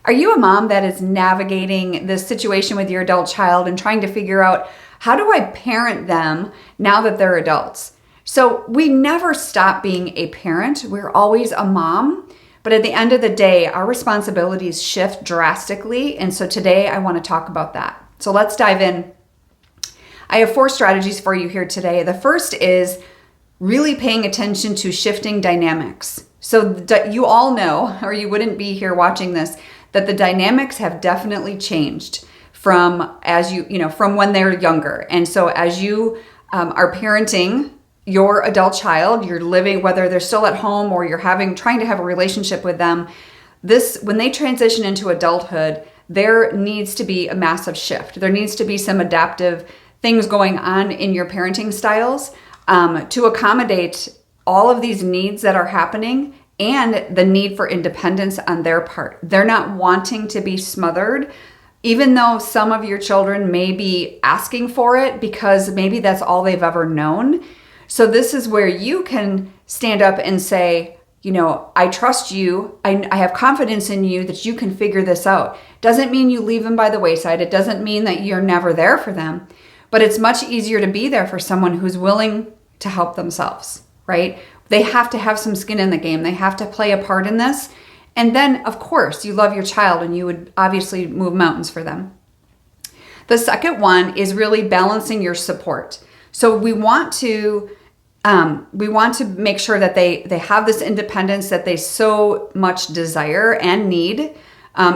Are you a mom that is navigating this situation with your adult child and trying to figure out, how do I parent them now that they're adults? So we never stop being a parent. We're always a mom. But at the end of the day, our responsibilities shift drastically. And so today I want to talk about that. So let's dive in. I have 4 strategies for you here today. The first is really paying attention to shifting dynamics. So you all know, or you wouldn't be here watching this, that the dynamics have definitely changed from from when they're younger. And so as you are parenting your adult child, you're living, whether they're still at home or you're trying to have a relationship with them, when they transition into adulthood, there needs to be a massive shift. There needs to be some adaptive things going on in your parenting styles to accommodate all of these needs that are happening and the need for independence on their part. They're not wanting to be smothered, even though some of your children may be asking for it because maybe that's all they've ever known. So this is where you can stand up and say, I trust you. I have confidence in you that you can figure this out. Doesn't mean you leave them by the wayside. It doesn't mean that you're never there for them. But it's much easier to be there for someone who's willing to help themselves, right? They have to have some skin in the game. They have to play a part in this. And then, of course, you love your child and you would obviously move mountains for them. The second one is really balancing your support. So we want to make sure that they have this independence that they so much desire and need,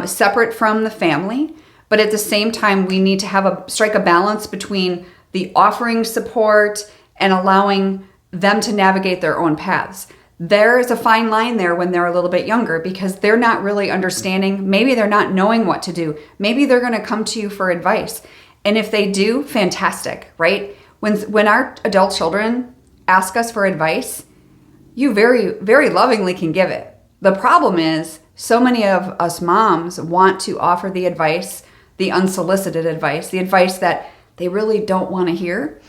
separate from the family. But at the same time, we need to strike a balance between the offering support and allowing them to navigate their own paths. There is a fine line there when they're a little bit younger because they're not really understanding. Maybe they're not knowing what to do. Maybe they're going to come to you for advice. And if they do, fantastic, right? When our adult children ask us for advice, you very, very lovingly can give it. The problem is so many of us moms want to offer the advice, the unsolicited advice, the advice that they really don't want to hear.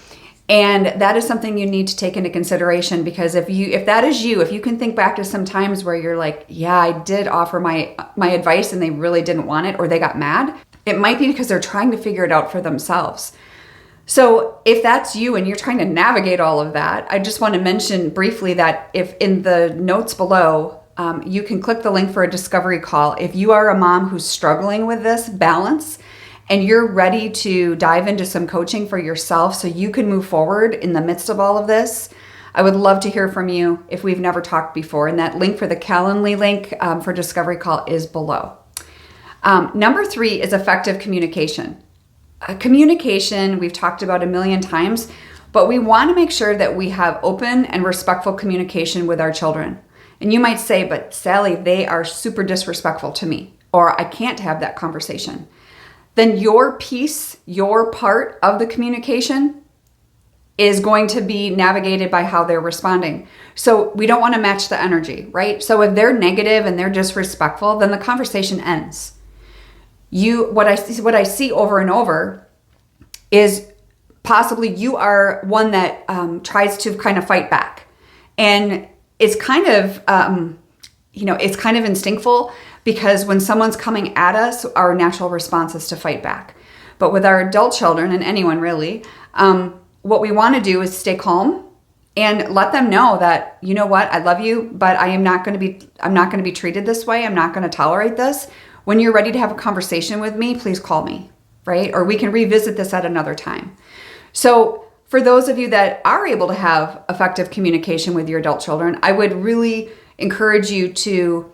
And that is something you need to take into consideration because if that is you, if you can think back to some times where you're like, yeah, I did offer my advice and they really didn't want it or they got mad, it might be because they're trying to figure it out for themselves. So if that's you and you're trying to navigate all of that, I just want to mention briefly that if in the notes below, you can click the link for a discovery call. If you are a mom who's struggling with this balance and you're ready to dive into some coaching for yourself so you can move forward in the midst of all of this, I would love to hear from you if we've never talked before. And that link for the Calendly link for discovery call is below. Number 3 is effective communication. Communication, we've talked about a million times, but we want to make sure that we have open and respectful communication with our children. And you might say, but Sally, they are super disrespectful to me, or I can't have that conversation. Then your piece, your part of the communication is going to be navigated by how they're responding. So we don't want to match the energy, right? So if they're negative and they're disrespectful, then the conversation ends. What I see over and over is possibly you are one that tries to kind of fight back, and it's kind of it's kind of instinctful because when someone's coming at us, our natural response is to fight back. But with our adult children and anyone really, what we want to do is stay calm and let them know that, you know what, I love you, but I'm not going to be treated this way. I'm not going to tolerate this. When you're ready to have a conversation with me, please call me, right? Or we can revisit this at another time. So for those of you that are able to have effective communication with your adult children, I would really encourage you to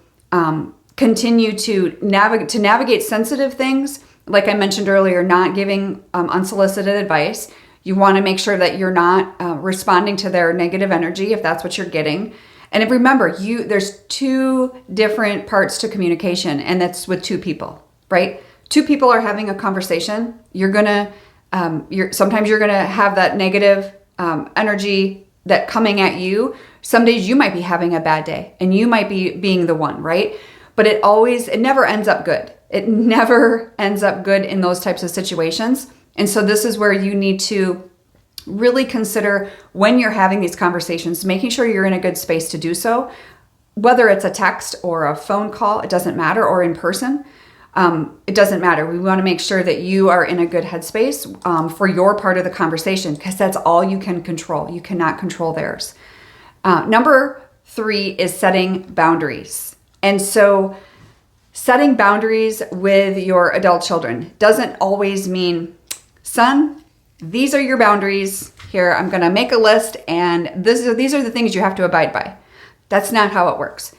continue to navigate sensitive things. Like I mentioned earlier, not giving unsolicited advice. You want to make sure that you're not responding to their negative energy if that's what you're getting. And remember, there's 2 different parts to communication, and that's with 2 people, right? 2 people are having a conversation. Sometimes you're gonna have that negative energy that coming at you. Some days you might be having a bad day, and you might be being the one, right? But it never ends up good. It never ends up good in those types of situations. And so this is where you need to really consider when you're having these conversations, making sure you're in a good space to do so, whether it's a text or a phone call, it doesn't matter, or in person. it doesn't matter. We want to make sure that you are in a good headspace for your part of the conversation, because that's all you can control. You cannot control theirs. Number 3 is setting boundaries. And so setting boundaries with your adult children doesn't always mean, son, these are your boundaries. Here, I'm going to make a list, and these are the things you have to abide by. That's not how it works.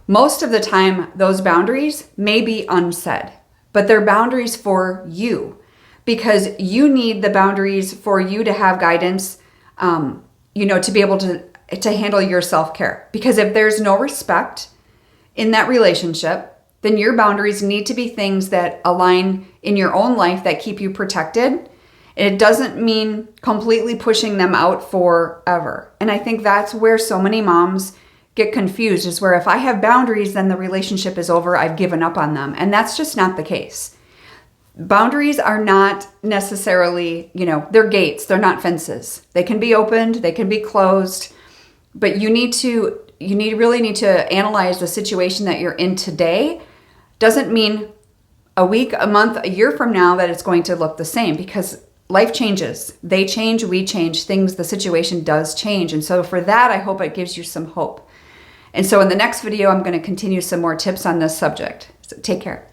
Most of the time, those boundaries may be unsaid, but they're boundaries for you, because you need the boundaries for you to have guidance, to be able to handle your self-care. Because if there's no respect in that relationship, then your boundaries need to be things that align in your own life, that keep you protected. And it doesn't mean completely pushing them out forever. And I think that's where so many moms get confused, is where if I have boundaries, then the relationship is over, I've given up on them. And that's just not the case. Boundaries are not necessarily, they're gates, they're not fences. They can be opened, they can be closed, but you really need to analyze the situation that you're in today. Doesn't mean a week, a month, a year from now that it's going to look the same, because life changes. They change, we change, the situation does change. And so for that, I hope it gives you some hope. And so in the next video, I'm going to continue some more tips on this subject. So take care.